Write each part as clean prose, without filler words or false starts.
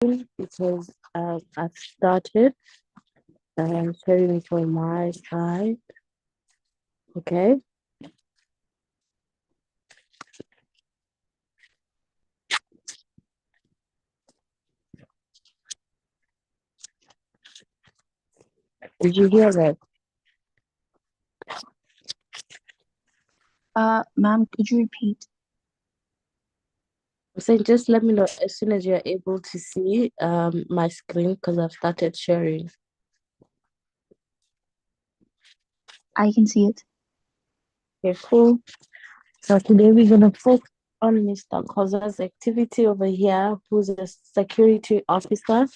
because I've started sharing it on my side. Okay. Did you hear that? Ma'am, could you repeat? I'm saying just let me know as soon as you're able to see my screen because I've started sharing. I can see it. Okay, cool. So today we're gonna focus on Mr. Koza's activity over here, who's a security officer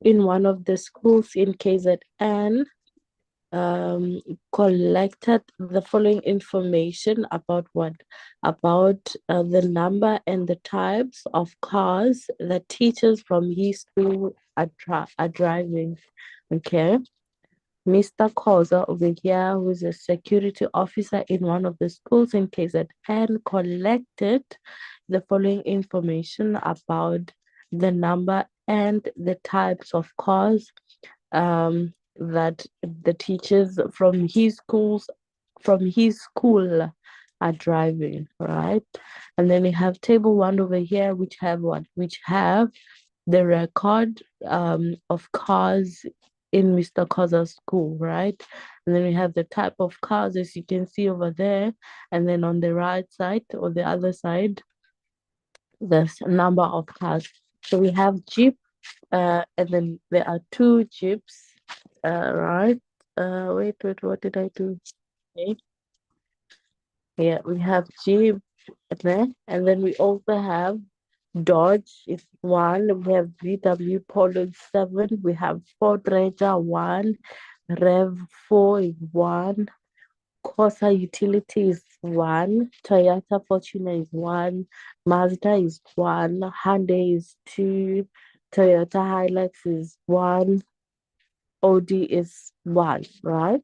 in one of the schools in KZN. um, Collected the following information about what? About the number and the types of cars that teachers from his school are driving. Okay. Mr. Koza over here, who's a security officer in one of the schools in KZN, collected the following information about the number and the types of cars that the teachers from his school are driving, right? And then we have table one over here, which have what? Which have the record of cars in Mr. Koza's school, right? And then we have the type of cars as you can see over there. And then on the right side or the other side, there's a number of cars. So we have Jeep, and then there are two Jeeps, right? Wait, what did I do? Okay. Yeah, we have Jeep there, and then we also have Dodge is one. We have VW Polo 7. We have Ford Ranger 1. Rev 4 is 1. Corsa Utility is 1. Toyota Fortuner is 1. Mazda is 1. Hyundai is 2. Toyota Hilux is 1. Audi is 1, right?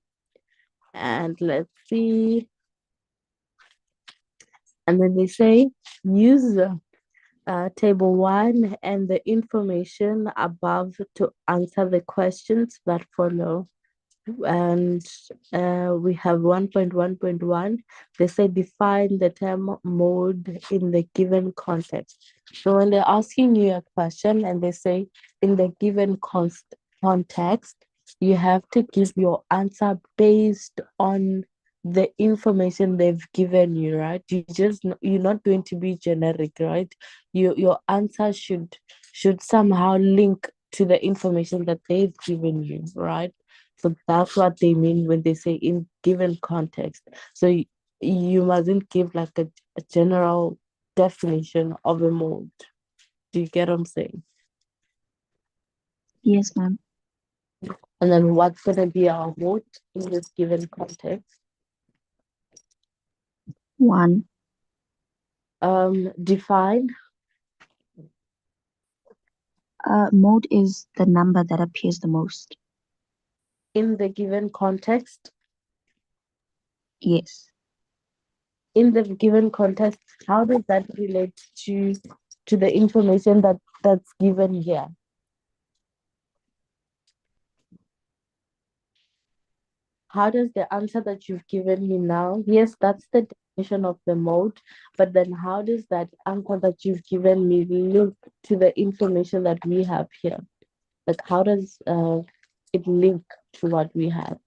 And let's see. And then they say use table one and the information above to answer the questions that follow. And we have 1.1.1. They say define the term mode in the given context. So when they're asking you a question and they say in the given context, you have to give your answer based on the information they've given you, right? You're not going to be generic, right? Your answer should somehow link to the information that they've given you, right? So that's what they mean when they say in given context. So you mustn't give like a general definition of a mode. Do you get what I'm saying? Yes, ma'am. And then what's going to be our mode in this given context? One. Define Mode is the number that appears the most. in the given context. Yes. In the given context, how does that relate to the information that's given here? How does the answer that you've given me now, yes, that's the definition of the mode, but then how does that answer that you've given me link to the information that we have here? Like, how does it link to what we have?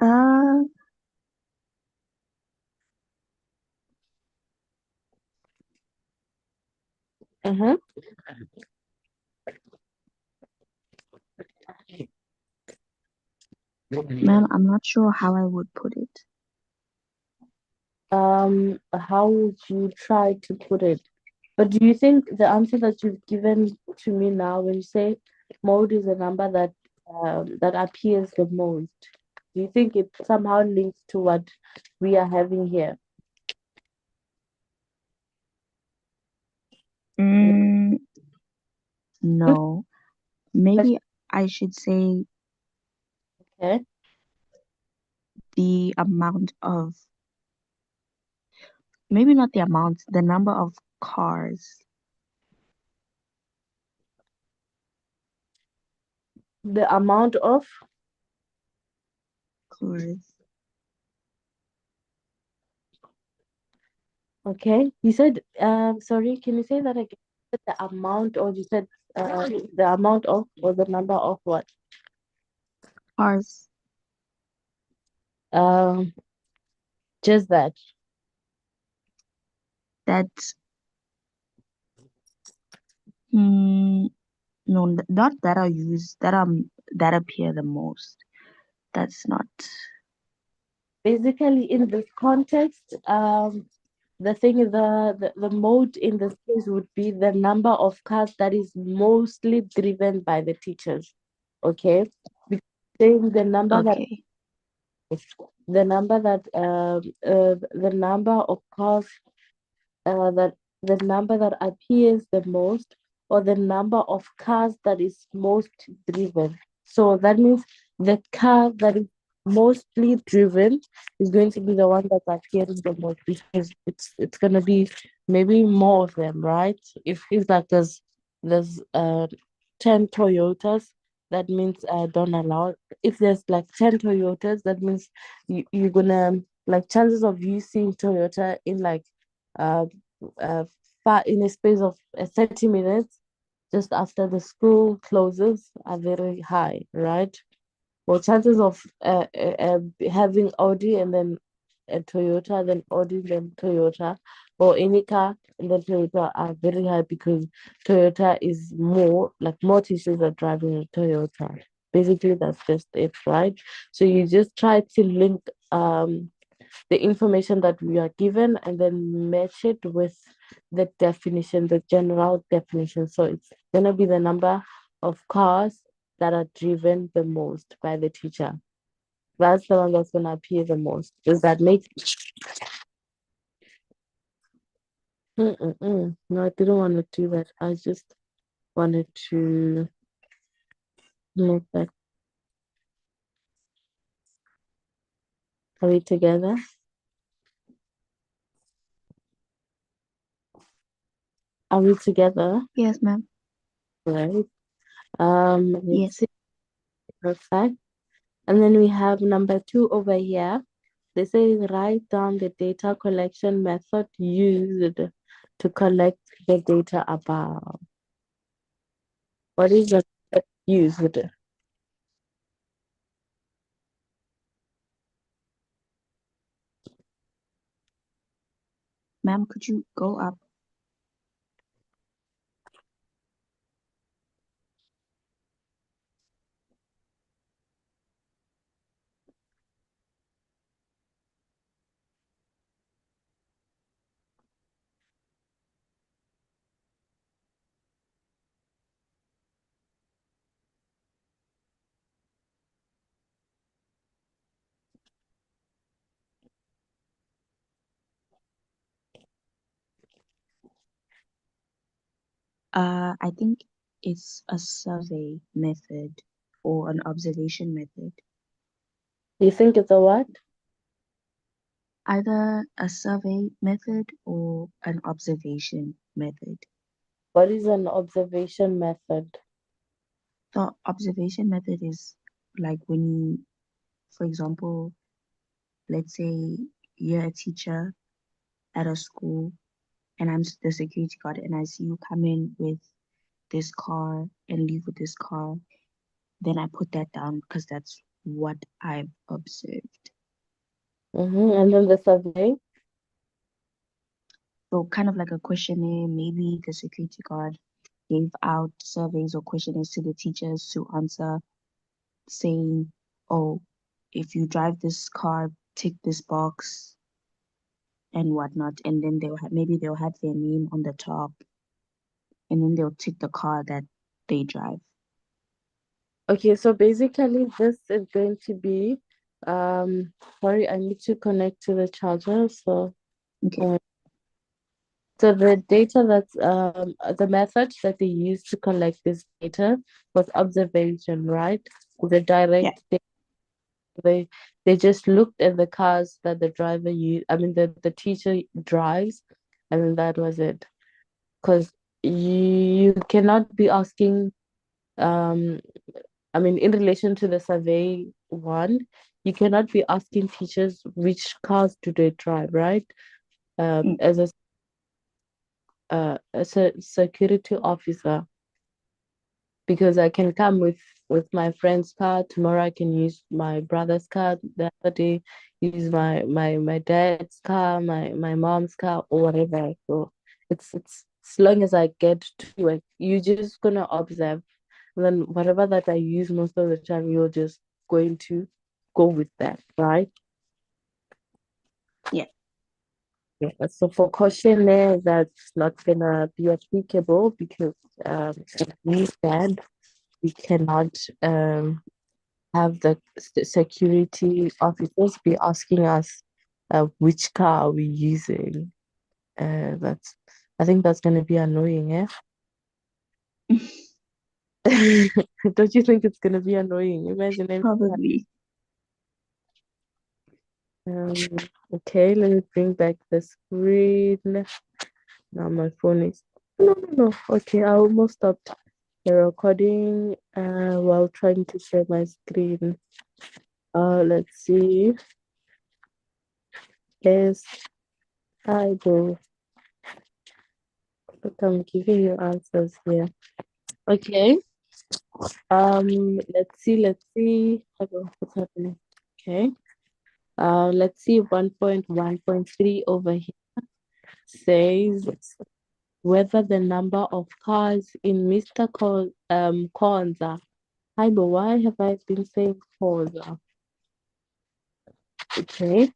Uh, Uh-huh. Ma'am, I'm not sure how I would put it. How would you try to put it? But do you think the answer that you've given to me now, when you say mode is a number that appears the most, do you think it somehow links to what we are having here? Mm, no. Maybe I should say Okay. the amount of, maybe not the amount, the number of cars. The amount of, Cars. okay. You said, sorry, can you say that again? The amount, or you said the amount of, or the number of what? Cars. Um, just that. That, hmm, no, not that are used, that appear the most. That's not. Basically, in this context, the thing is the mode in this case would be the number of cars that is mostly driven by the teachers. Okay, because saying Okay. the number of cars that the number that appears the most, or the number of cars that is most driven. So that means the car that is mostly driven is going to be the one that's appearing the most, because it's gonna be maybe more of them, right? If it's like there's 10 Toyotas, that means don't allow. If there's like 10 Toyotas, that means you're gonna, like, chances of you seeing Toyota in like uh, uh, in a space of 30 minutes just after the school closes are very high, right? Well, chances of having Audi and then a Toyota, then Audi, then Toyota, or any car and then Toyota are very high, because Toyota is more teachers are driving a Toyota. Basically, that's just it, right? So you just try to link the information that we are given and then match it with the definition, the general definition. So it's going to be the number of cars that are driven the most by the teacher. That's the one that's going to appear the most. Does that make No, I didn't want to do that. I just wanted to make that. Are we together? Are we together? Yes, ma'am. Right. Let's Yes. see. Perfect. And then we have number two over here. They say write down the data collection method used to collect the data above. What is the method used? Ma'am, could you go up? I think it's a survey method or an observation method. You think it's a what? Either a survey method or an observation method. What is an observation method? The observation method is like when you, for example, let's say you're a teacher at a school and I'm the security guard and I see you come in with this car and leave with this car, then I put that down because that's what I've observed. And then the survey. So kind of like a questionnaire, maybe the security guard gave out surveys or questionnaires to the teachers to answer, saying, oh, if you drive this car, tick this box and whatnot. And then maybe they'll have their name on the top and then they'll tick the car that they drive. Okay, so basically this is going to be sorry, I need to connect to the charger. So Okay. uh, So the data that's the method that they used to collect this data was observation, right? The Yeah. direct they they just looked at the cars that the driver used, I mean the teacher drives, and then that was it. Because you cannot be asking um I mean in relation to the survey one, you cannot be asking teachers which cars do they drive, right? Mm. As a security officer, because I can come with my friend's car. Tomorrow I can use my brother's car. The other day use my dad's car, my mom's car, or whatever. So it's as long as I get to it, you're just gonna observe. And then whatever that I use most of the time, you're just going to go with that, right? Yeah. Yeah. So for questionnaire, that's not gonna be applicable because at least that we cannot have the security officers be asking us which car are we using. That's I think that's gonna be annoying, eh? Don't you think it's gonna be annoying? Imagine every time. Probably. Um, okay, let me bring back the screen. Now my phone is no. Okay, I almost stopped the recording while trying to share my screen. Let's see. Yes, I go. Look, I'm giving you answers here. Okay. Let's see. Hello, what's happening? Okay. Let's see. 1.1.3 over here says whether the number of cars in Mr. Konza. Hi, but why have I been saying Konza? Okay.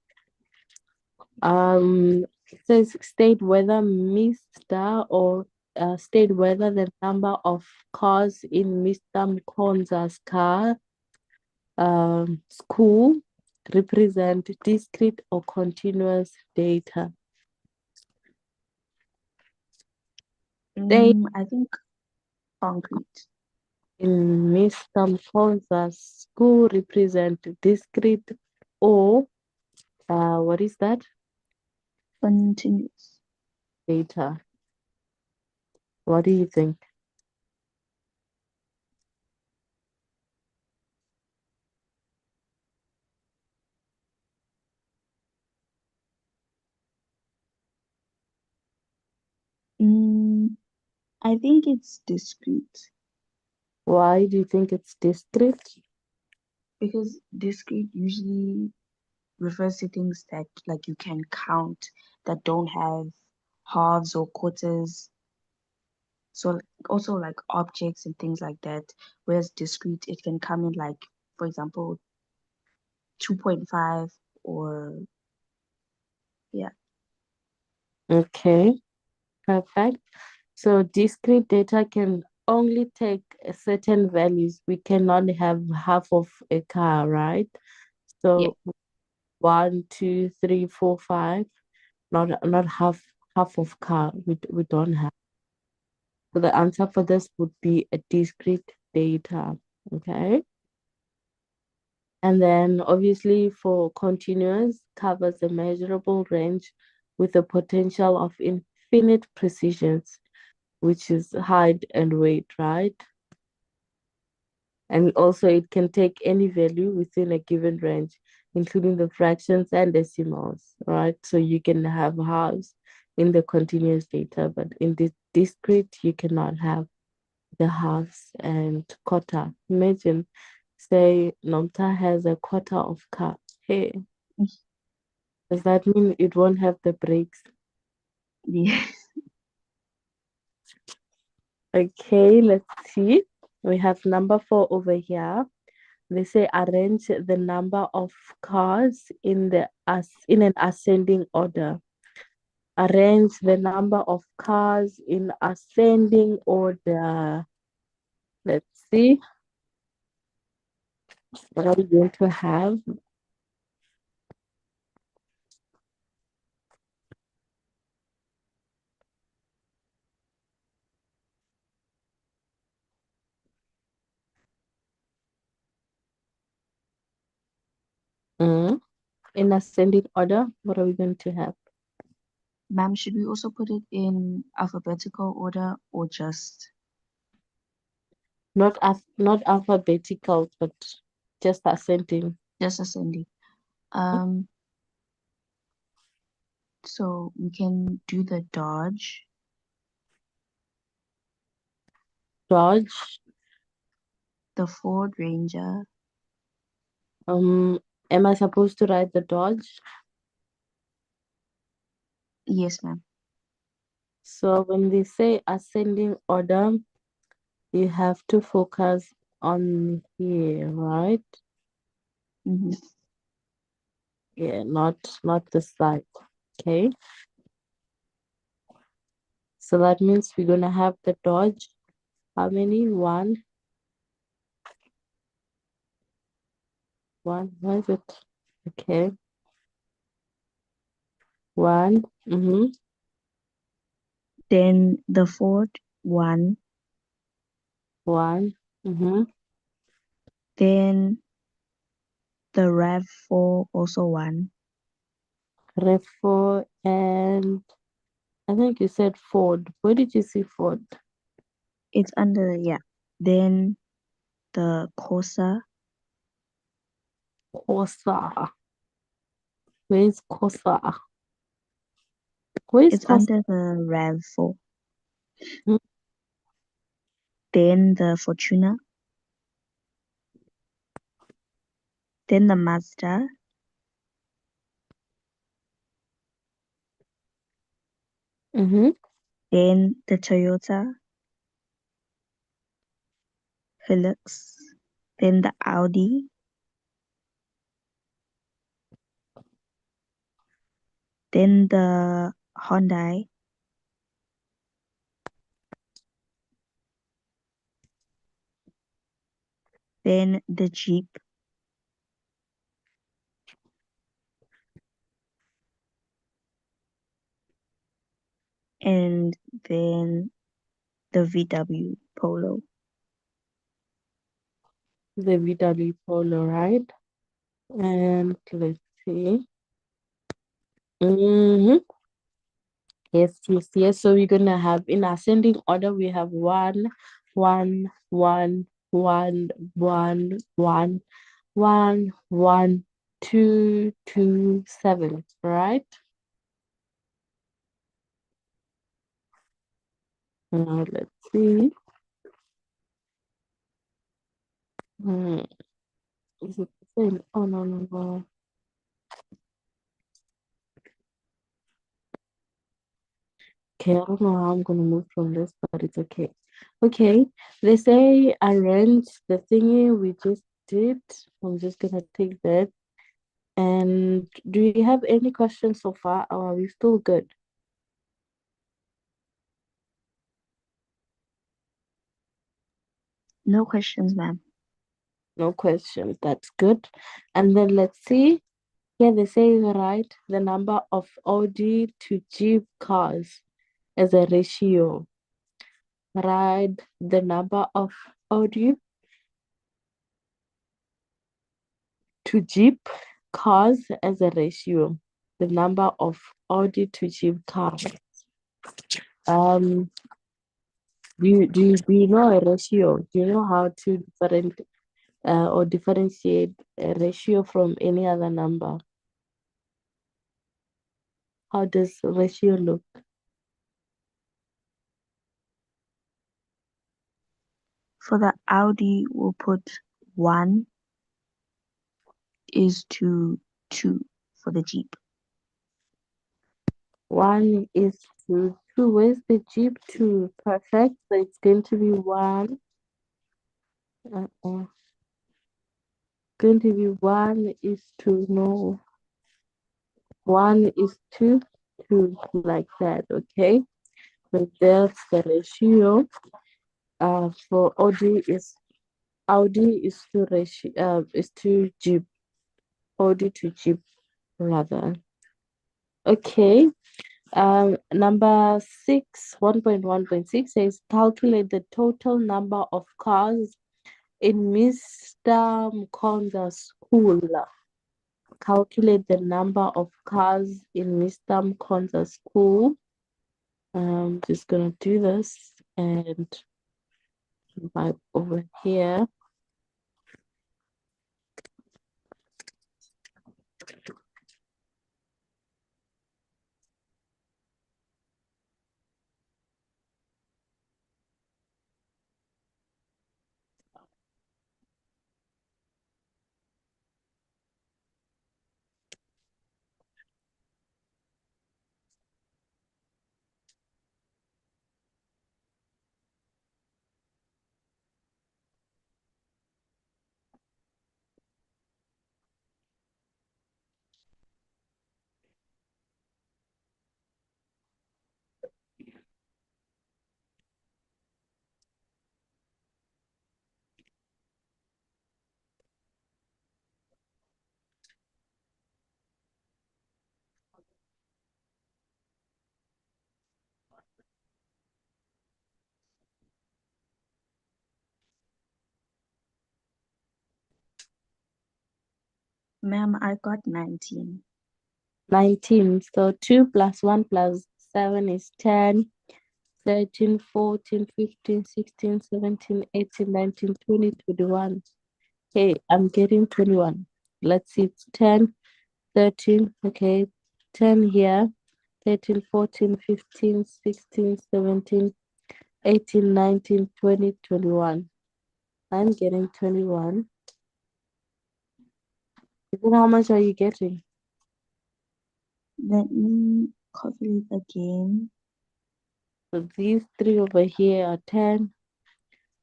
It says state whether Mr. or state whether the number of cars in Mr. Mkonza's car school represent discrete or continuous data. State I think concrete. in Mr. Mkonza's school represent discrete or what is that? Continuous. Data. What do you think? Mm, I think it's discrete Why do you think it's discrete? because discrete usually refers to things that like you can count that don't have halves or quarters. So also like objects and things like that. Whereas discrete, it can come in like, for example, 2.5 or yeah, Okay, perfect. So discrete data can only take a certain values. We cannot have half of a car, right? yeah. So 1, 2, 3, 4, 5, not half of car. We don't have. So the answer for this would be a discrete data. Okay. And then obviously for continuous covers a measurable range with a potential of infinite precisions, which is height and weight, right? And also it can take any value within a given range, including the fractions and decimals, right? So you can have halves in the continuous data, but in the discrete, you cannot have the halves and quarter. Imagine, say, Nomta has a quarter of car. Hey, does that mean it won't have the brakes? Yeah. Okay, let's see. We have number 4 over here. They say arrange the number of cars in the as in an ascending order. Arrange the number of cars in ascending order. Let's see. What are we going to have? Mm. In ascending order, what are we going to have? Ma'am, should we also put it in alphabetical order or Not alphabetical, but just ascending. just ascending? Um, so we can do the Dodge, Dodge. the Ford Ranger. Um, am I supposed to write the Dodge? Yes, ma'am. So when they say ascending order, you have to focus on here, right? Mm-hmm. Yeah, not the side. Okay. So that means we're gonna have the Dodge. How many? One. Where is it? Okay. One. Mm-hmm. Then the Ford one. One. Mm-hmm. Then the RAV4 also one. Refor and I think you said Ford. Where did you see Ford? It's under, yeah. Then the Corsa. Corsa. Where is Corsa? Where is It's Corsa? under the RAV4. Mm-hmm. Then the Fortuna. Then the Mazda. Mm-hmm. Then the Toyota Hilux. Then the Audi. Then the Hyundai. Then the Jeep. And then the VW Polo. The VW Polo, right? And let's see. Mm-hmm. Yes, yes, yes. So we're gonna have in ascending order, we have one, one, one, one, one, one, one, one, two, two, seven, right? Now let's see. Hmm, is it the same? Oh no, no, no. Okay, I don't know how I'm gonna move from this, but it's okay. Okay, they say arrange the thingy we just did. I'm just gonna take that. And do you have any questions so far, or are we still good? No questions, ma'am. No questions. That's good. And then let's see. Here they say write the number of Audi to Jeep cars as a ratio. Write the number of Audi to Jeep cars as a ratio. The number of Audi to Jeep cars. Um, do you know a ratio? Do you know how to or differentiate a ratio from any other number? How does ratio look? For the Audi, we'll put 1 is to 2 for the Jeep. One is to two. Where's the Jeep two? Perfect. So it's going to be one. Going to be one is to no. One is to two like that. Okay. So that's the ratio. For Audi is to ratio. Is to Jeep. Audi to Jeep rather. Okay. Number six, 1.1.6 says calculate the total number of cars in Mr. Mkonda's school. Calculate the number of cars in Mr. Mkonza's school. I'm just gonna do this and vibe over here. Ma'am, I got 19. 19. So 2 plus 1 plus 7 is 10. 13, 14, 15, 16, 17, 18, 19, 20, 21. Okay, I'm getting 21. Let's see, it's 10, 13. Okay, 10 here. 13, 14, 15, 16, 17, 18, 19, 20, 21. I'm getting 21. Then how much are you getting? Let me calculate again. So these three over here are 10. And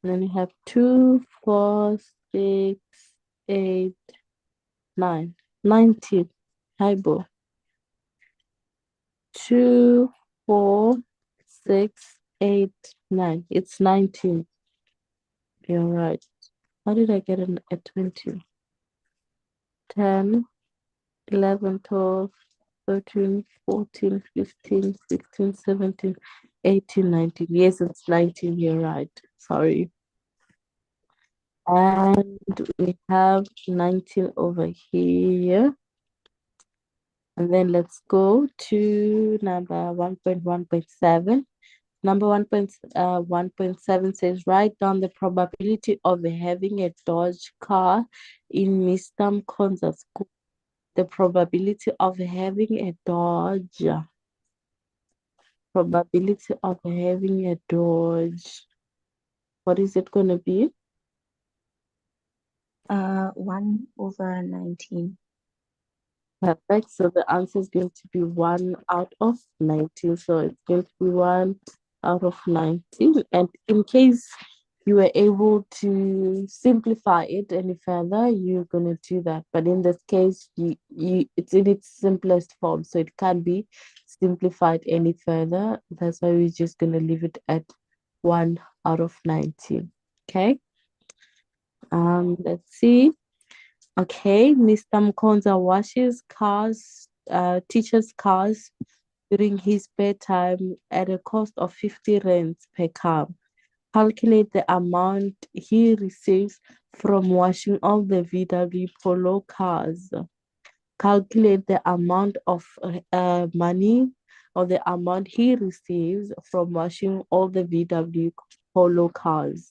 then you have 2, 4, 6, 8, 9, 19. Hi, Bo. 2, 4, 6, 8, 9. It's 19. You're right. How did I get a 20? 10, 11, 12, 13, 14, 15, 16, 17, 18, 19. Yes, it's 19. You're right. Sorry. And we have 19 over here. And then let's go to number 1.1.7. Number 1.1.7 says write down the probability of having a Dodge car in Mr. Mkonza's school. The probability of having a Dodge. Probability of having a Dodge. What is it going to be? 1 over 19. Perfect. So the answer is going to be 1 out of 19. So it's going to be 1 out of 19. And in case you were able to simplify it any further, you're going to do that. But in this case, it's in its simplest form. So it can't be simplified any further. That's why we're just going to leave it at 1 out of 19. Okay. Let's see. Okay, Mr. Mkonza washes cars, teaches cars during his spare time at a cost of 50 rands per car. Calculate the amount he receives from washing all the VW Polo cars. Calculate the amount of money or the amount he receives from washing all the VW Polo cars.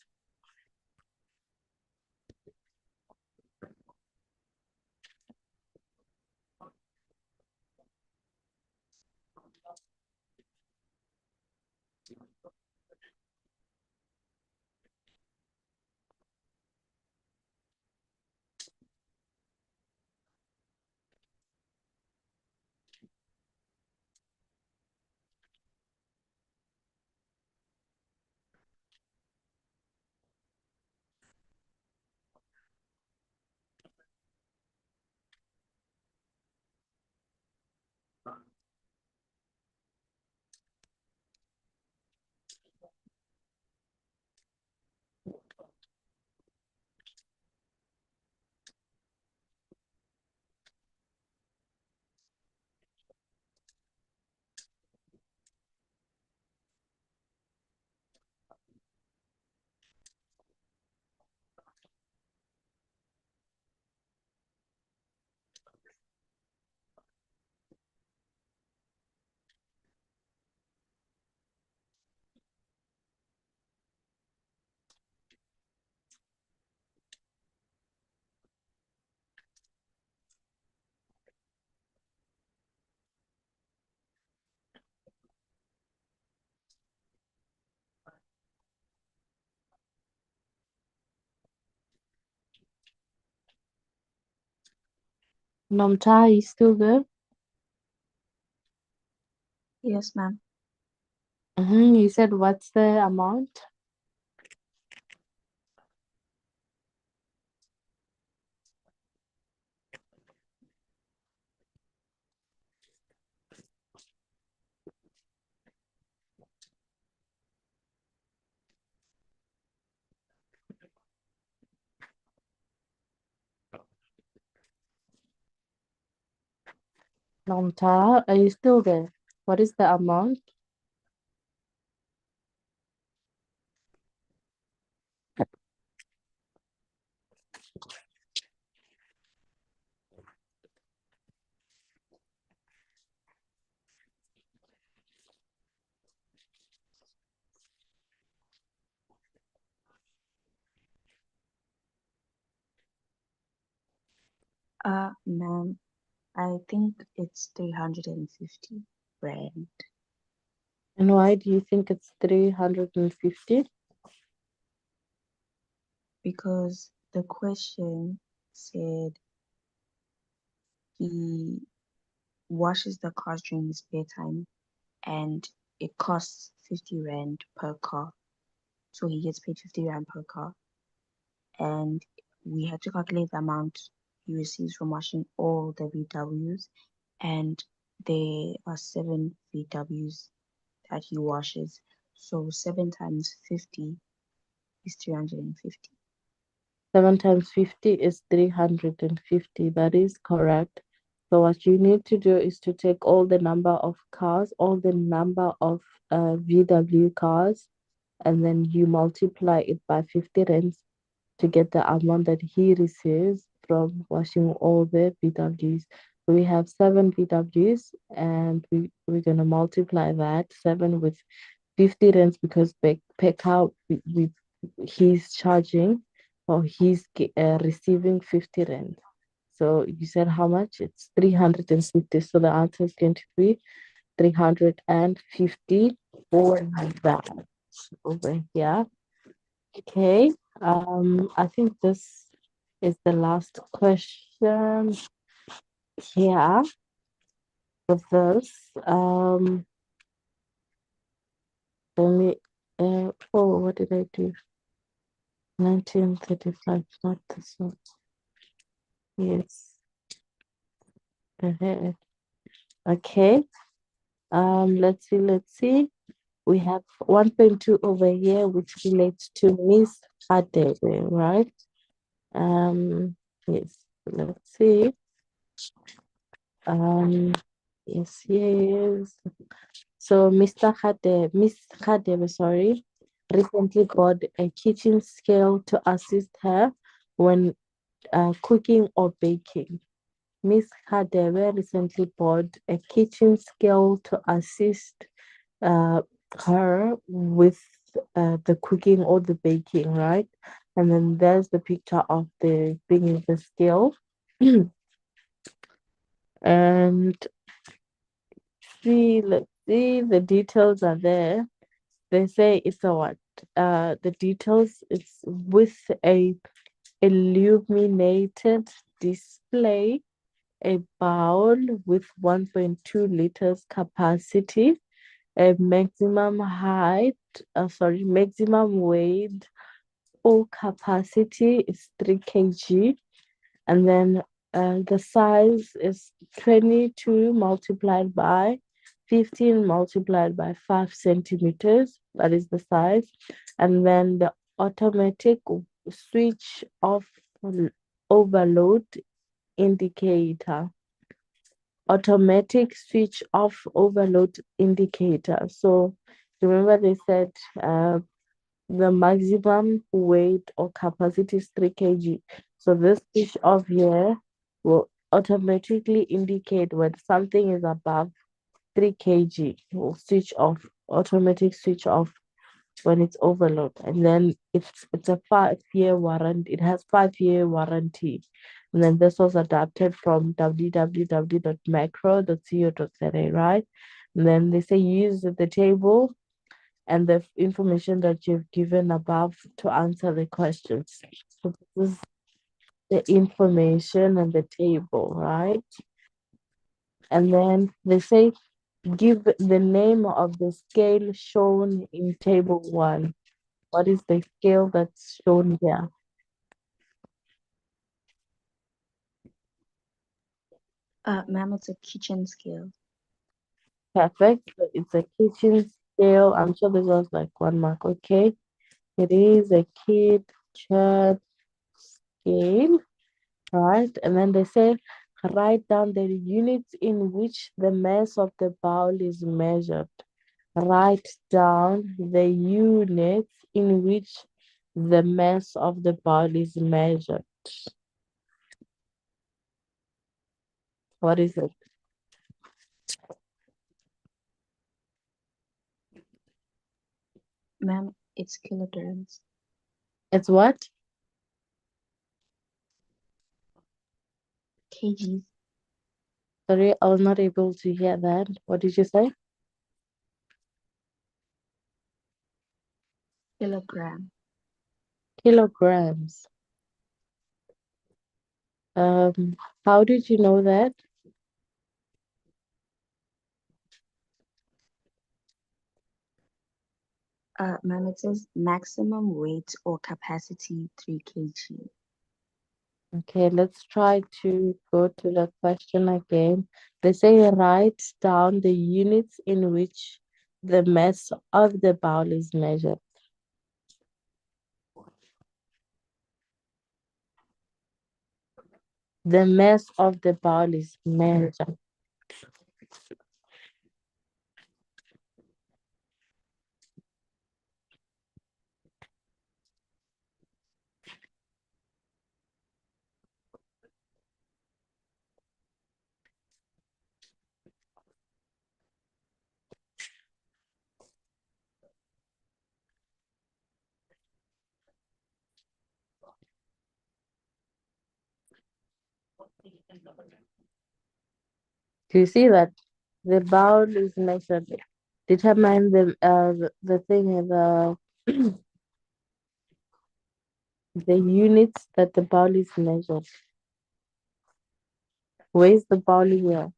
Nomta, are you still there? Yes, ma'am. You said what's the amount? Nomta, are you still there? What is the amount? Ma'am, I think it's 350 rand And why do you think it's 350? because the question said he washes the cars during his spare time and it costs 50 rand per car. So he gets paid 50 rand per car. And we had to calculate the amount he receives from washing all the VWs. And there are 7 VWs that he washes. So 7 times 50 is 350. 7 times 50 is 350. That is correct. So what you need to do is to take all the number of cars, all the number of VW cars, and then you multiply it by 50 rands to get the amount that he receives from washing all the VWs. We have 7 VWs, and we're gonna multiply that 7 with 50 rands because per car he's charging or he's receiving 50 rand. So you said how much? It's 350. So the answer is going to be 350 for that over here. Okay. I think this is the last question here for this. Let me. Oh, what did I do? 1935, not this one. Yes. uh Okay. Let's see. Let's see. We have 1.2 over here, which relates to Miss Hadebe, right? Yes. Let's see. Um, yes, yes. So Miss Hadebe, sorry, recently bought a kitchen scale to assist her when cooking or baking. Miss Hadebe recently bought a kitchen scale to assist uh, her with the cooking or the baking, right? And then there's the picture of the bringing the scale. And see, let's see, the details are there. They say it's a what? The details it's with a illuminated display, a bowl with 1.2 liters capacity, a maximum height, maximum weight or capacity is 3 kg, and then the size is 22 multiplied by 15 multiplied by 5 centimeters. That is the size. And then the automatic switch off overload indicator. Automatic switch off overload indicator. So remember they said the maximum weight or capacity is 3 kg. So this switch off here will automatically indicate when something is above 3 kg. It will switch off, automatic switch off when it's overload. And then it's a 5-year warranty. It has 5-year warranty. And then this was adapted from www.macro.co.za, right? And then they say use the table and the information that you've given above to answer the questions. So this is the information on the table, right? And then they say give the name of the scale shown in table one. What is the scale that's shown here? Ma'am, it's a kitchen scale. Perfect. So it's a kitchen scale. I'm sure this was like 1 mark. Okay. It is a kitchen scale, right? And then they say write down the units in which the mass of the bowl is measured. Write down the units in which the mass of the bowl is measured. What is it? Ma'am, it's kilograms. It's what? Kgs. Sorry, I was not able to hear that. What did you say? Kilogram. Kilograms. Um, how did you know that? Ma'am, it says maximum weight or capacity 3 kg. Okay, let's try to go to the question again. They say write down the units in which the mass of the bowl is measured. The mass of the bowl is measured. Do you see that? The bowl is measured. Determine the thing the units that the bowl is measured. Where's the bowl here?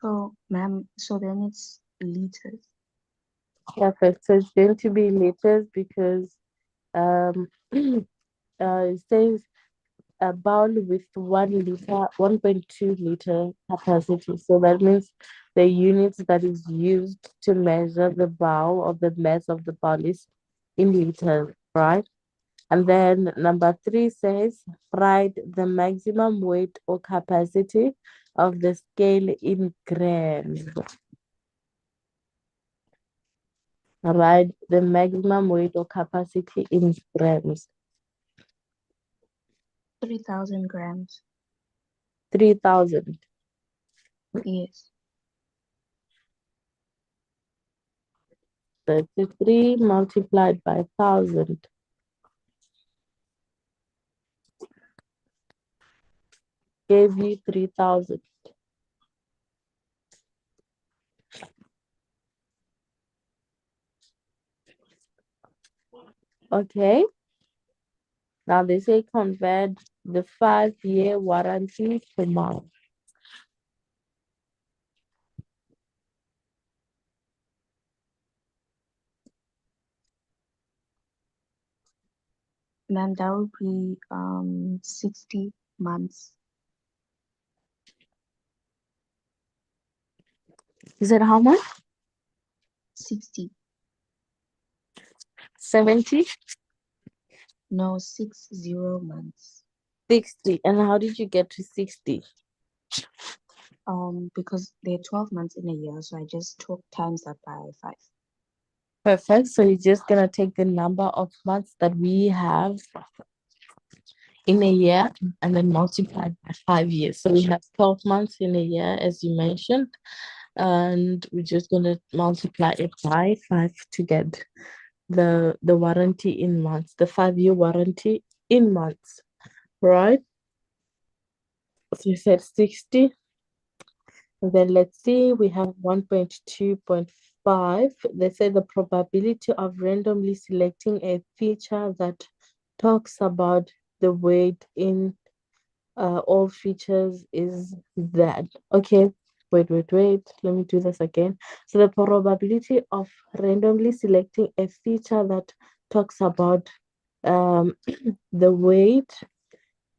So, ma'am, so then it's liters. Perfect. So it's going to be liters because um it says a bowl with 1 liter, 1.2 liter capacity. So that means the units that is used to measure the bowl of the mass of the bowl is in liters, right? And then number three says write the maximum weight or capacity of the scale in grams. Write the maximum weight or capacity in grams. 3,000 grams. 3,000. Yes. 33 multiplied by 1,000 gave you 3,000. Okay. Now they say convert the 5-year warranty to month. Ma'am, that would be 60 months. You said how much? 60. 70? No, 60 months. 60. And how did you get to 60? Because there are 12 months in a year, so I just took times that by 5. Perfect. So you're just gonna take the number of months that we have in a year and then multiply by 5 years. So we have 12 months in a year, as you mentioned, and we're just gonna multiply it by 5 to get the warranty in months, the 5-year warranty in months, right? So you said 60. And then let's see, we have 1.2.5. They say the probability of randomly selecting a feature that talks about the weight in all features is that. Okay, wait. Let me do this again. So the probability of randomly selecting a feature that talks about um, the weight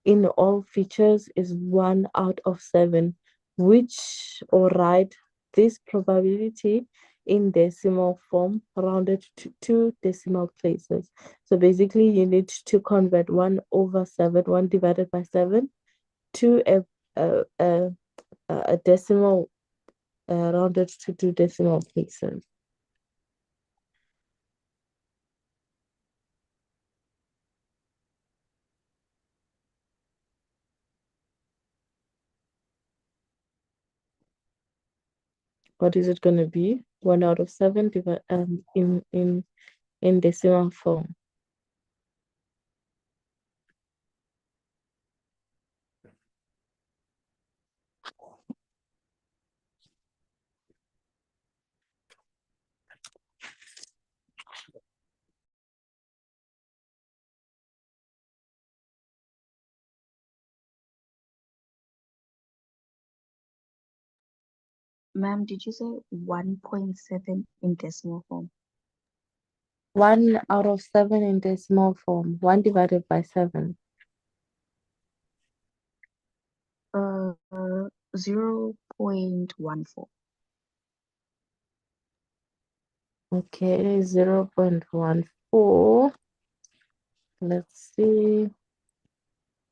in all features is 1 out of 7, which, or write this probability in decimal form rounded to two decimal places. So basically, you need to convert 1/7, 1 divided by 7, to a, a, a decimal rounded to two decimal places. What is it going to be? 1/7 in decimal form. Ma'am, did you say 1.7 in decimal form? 1/7 in decimal form. 1 divided by 7. 0.14. Okay, 0.14. Let's see.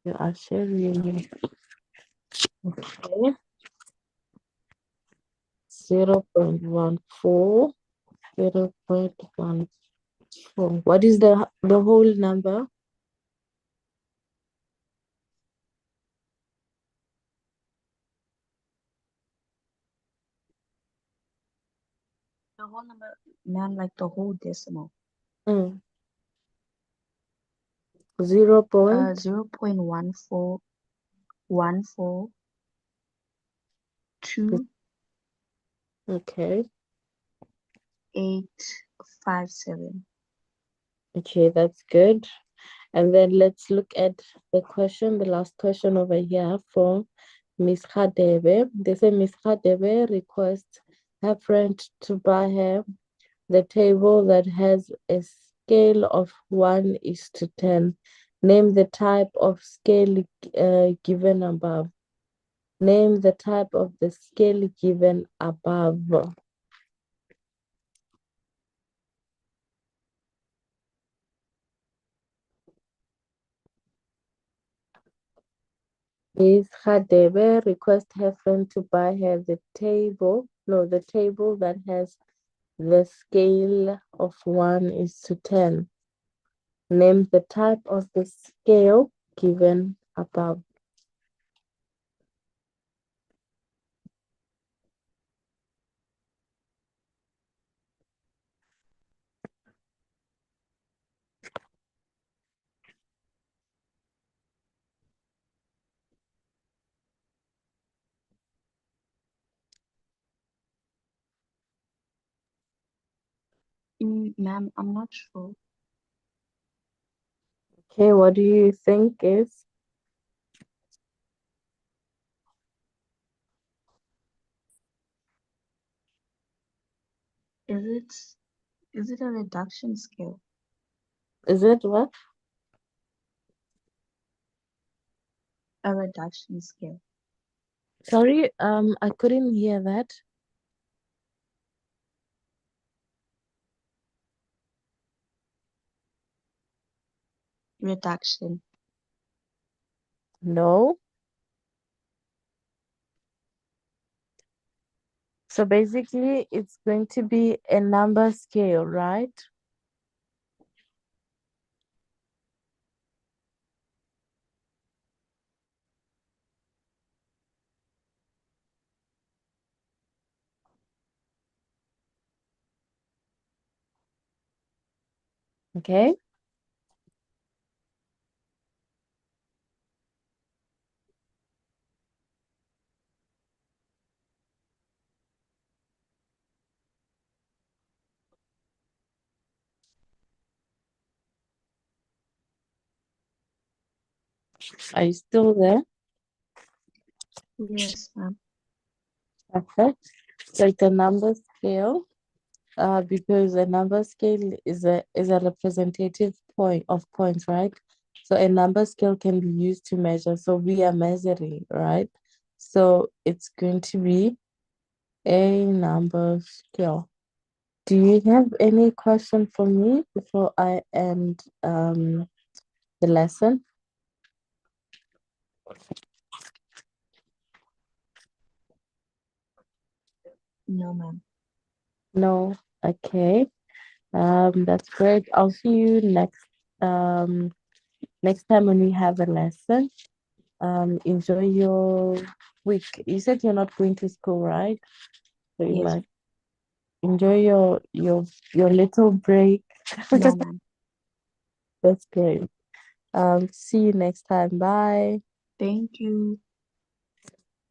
You are sharing. Okay. 0.14. 0.14. What is the whole number? The whole number, ma'am, like the whole decimal. Mm. 0 point. 0.14142 Okay. 857. Okay, that's good. And then let's look at the question, the last question over here from Miss Khadebe. They say Miss Khadebe requests her friend to buy her the table that has a scale of 1 is to 10. Name the type of scale given above. Name the type of the scale given above. Miss Khadebe requests her friend to buy her the table that has the scale of 1 is to 10. Name the type of the scale given above. Ma'am, I'm not sure. Okay, what do you think is? Is it is it a reduction scale? Is it what? A reduction scale. Sorry, I couldn't hear that. Reduction. No. So basically, it's going to be a number scale, right? Okay. Are you still there? Yes, ma'am. Perfect. So it's a number scale, because a number scale is a representative point of points, right? So a number scale can be used to measure. So we are measuring, right? So it's going to be a number scale. Do you have any question for me before I end the lesson? No, ma'am. No. Okay. That's great. I'll see you next time when we have a lesson. Enjoy your week. You said you're not going to school, right? So you Yes. must enjoy your little break. No, ma'am. That's great. See you next time. Bye. Thank you.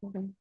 Mhm.